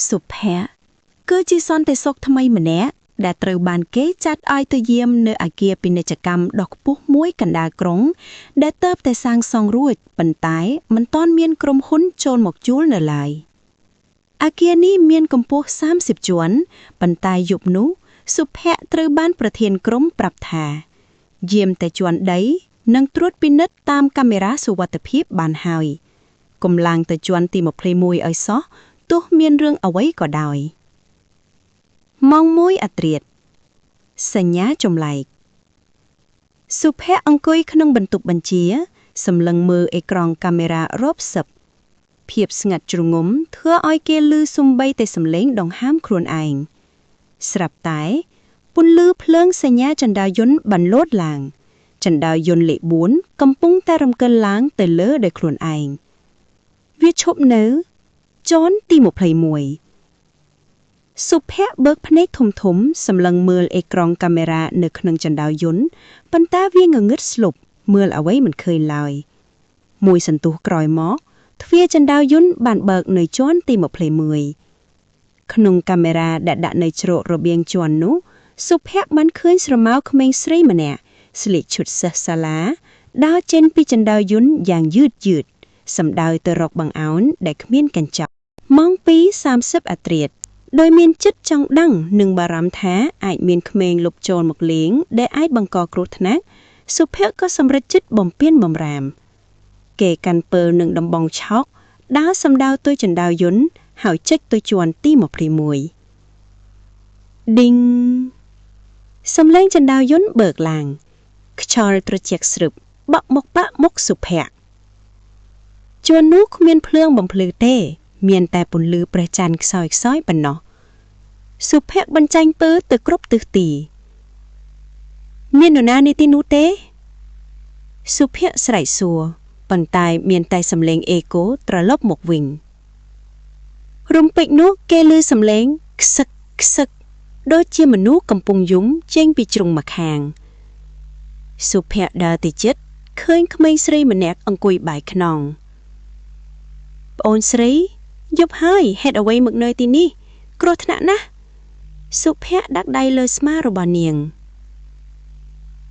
សុភ័ក្រគឺជាសន្តិសុខថ្មីម្នាក់ដែលត្រូវបានគេចាត់ឲ្យទៅយាមនៅអគារពាណិជ្ជកម្មដ៏ខ្ពស់មួយកណ្ដាលក្រុងដែលទើបតែសាងសង់រួចប៉ុន្តែមិនទាន់មានក្រុមហ៊ុនចូលមកជួលនៅឡើយអគារនេះមានកម្ពស់30ជាន់ប៉ុន្តែយប់នោះសុភ័ក្រត្រូវបានប្រធានក្រុមប្រាប់ថាយាមតែជាន់ដីនិងត្រួតពិនិត្យតាមកាមេរ៉ាសុវត្ថិភាពបានហើយកុំឡើងទៅជាន់ទី21ឲ្យសោះទោះមានរឿងអ្វីក៏ដោយម៉ោង1អធ្រាត្រសញ្ញាចម្លែកសុភ័ក្រអង្គុយក្នុងបន្ទប់បញ្ជាសម្លឹងមើលអេក្រង់កាមេរ៉ារាប់សិបភាពស្ងាត់ជ្រងំធ្វើឲ្យគេឮសំបីតែសំឡេងដង្ហើមខ្លួនឯងស្រាប់តែពន្លឺភ្លើងសញ្ញាចណ្ដារយន្តបានលោតឡើងចណ្ដារយន្តលេខ4កំពុងតែរំកិលឡើងទៅលើដោយខ្លួនឯងវាឈប់នៅជាន់ទី21សុភ័ក្របើកភ្នែកធំសម្លឹងមើលអេក្រង់កាមេរ៉ានៅក្នុងចណ្ដារយន្តប៉ុន្តែវាងងឹតស្លុបមើលអ្វីមិនឃើញឡើយមួយសន្ទុះក្រោយមកទ្វារចណ្ដារយន្តបានបើកនៅជាន់ទី21ក្នុងកាមេរ៉ាដែលដាក់នៅជ្រករបៀងជាន់នោះសុភ័ក្របានឃើញស្រមោលក្មេងស្រីម្នាក់ស្លៀកឈុតសិស្សសាលាដើរចេញពីចណ្ដារយន្តយ៉ាងយឺតសំដៅទៅរកបង្អោនដែលគ្មានកញ្ចក់ម៉ោង2:30អធ្រាត្រដោយមានចិត្តចង់ដឹងនិងបារម្ភថាអាចមានក្មេងលុបចូលមកលេងដែលអាចបង្កគ្រោះថ្នាក់សុភ័ក្រក៏សម្រេចចិត្តបំពេញបំរាមគេកាន់ពើនឹងដំបងឆោកដើរសំដៅទៅចណ្ដារយន្តហើយចុចទៅជាន់ទី21ឌីងសំឡេងចណ្ដារយន្តបើកឡើងខ្យល់ត្រជាក់ស្រឹបបក់មកបាក់មុខសុភ័ក្រជាន់នោះគ្មានភ្លើងបំភ្លឺទេមានតែពន្លឺព្រះច័ន្ទខ្សោយប៉ុណ្ណោះសុភ័ក្របញ្ចាញ់ពើទៅគ្រប់ទិសទីមាននរណានៅទីនោះទេសុភ័ក្រស្រែកសួរប៉ុន្តែមានតែសំឡេងអេកូត្រឡប់មកវិញរំពេចនោះគេឮសំឡេងខ្សឹកដូចជាមនុស្សកំពុងយំចេញពីជ្រុងម្ខាងសុភ័ក្រដើរទៅជិតឃើញក្មេងស្រីម្នាក់អង្គុយបាយខ្នងប្អូនស្រីយប់ហើយហេតុអ្វីមកនៅទីនេះគ្រោះថ្នាក់ណាស់សុភ័ក្រដាក់ដៃលើស្មារបស់នាង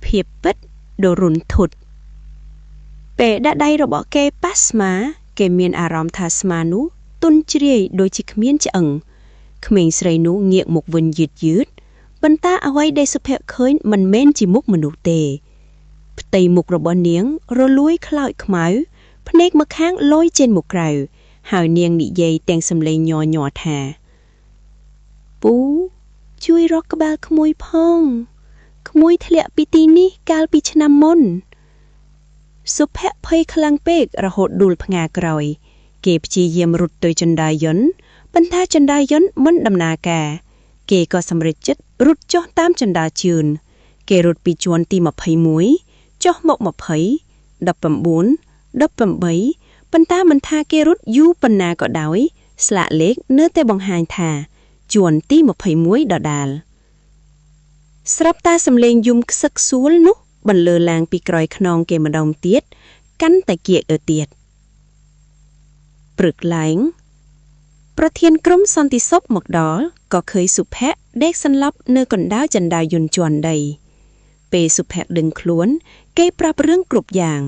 ភាពពិតដរុនធុតពេលដាក់ដៃរបស់គេប៉ះស្មាគេមានអារម្មណ៍ថាស្មានោះទន់ជ្រាយដូចជាគ្មានឆ្អឹងក្មេងស្រីនោះងាកមកវិញយឺតប៉ុន្តែអ្វីដែលសុភ័ក្រឃើញមិនមែនជាមុខមនុស្សទេផ្ទៃមុខរបស់នាងរលួយខ្លោចខ្មៅភ្នែកម្ខាងលយចេញមកក្រៅហើយនាងនិយាយទាំងសំឡេងញ័រថាពូជួយរកក្បាលក្មួយផងក្មួយធ្លាក់ពីទីនេះកាលពីឆ្នាំមុនសុភ័ក្រភ័យខ្លាំងពេករហូតដួលផ្ងាក្រោយគេព្យាយាមរត់ទៅចណ្ដារយន្តប៉ុន្តែចណ្ដារយន្តមិនដំណើរការគេក៏សម្រេចចិត្តរត់ចុះតាមចណ្ដារជឿនគេរត់ពីជាន់ទី21ចុះមក20 19 18ប៉ុន្តែមិនថាគេរត់យូរប៉ុណ្ណាក៏ដោយស្លាកលេខនៅតែបង្ហាញថាជាន់ទី21ដដាលស្រាប់តែសំឡេងយំខ្សឹកសួលនោះបន្លឺឡើងពីក្រោយខ្នងគេម្ដងទៀតកាន់តែគៀកទៀតព្រឹកឡើងប្រធានក្រុមសន្តិសុខមកដល់ក៏ឃើញសុភ័ក្រដេកសន្លប់នៅកណ្ដាលចណ្ដារយន្តជាន់ដីពេលសុភ័ក្រដឹងខ្លួនគេប្រាប់រឿងគ្រប់យ៉ាង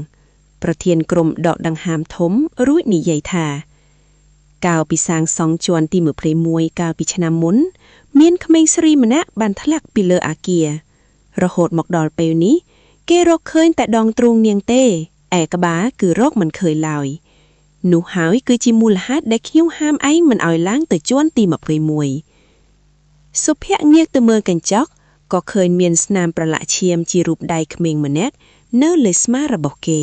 ប្រធានក្រុមដកដង្ហើមធំរួចនិយាយថាកាលពីសាងសង់ជាន់ទី21កាលពីឆ្នាំមុនមានក្មេងស្រីម្នាក់បានធ្លាក់ពីលើអគាររហូតមកដល់ពេលនេះគេរកឃើញតែដងទ្រូងនាងទេឯក្បាលគឺរកមិនឃើញឡើយនោះហើយគឺជាមូលហេតុដែលខ្ញុំហាមឯងមិនឲ្យឡើងទៅជាន់ទី21សុភ័ក្រងាកទៅមើលកញ្ចក់ក៏ឃើញមានស្នាមប្រឡាក់ឈាមជារូបដៃក្មេងម្នាក់នៅលើស្មារបស់គេ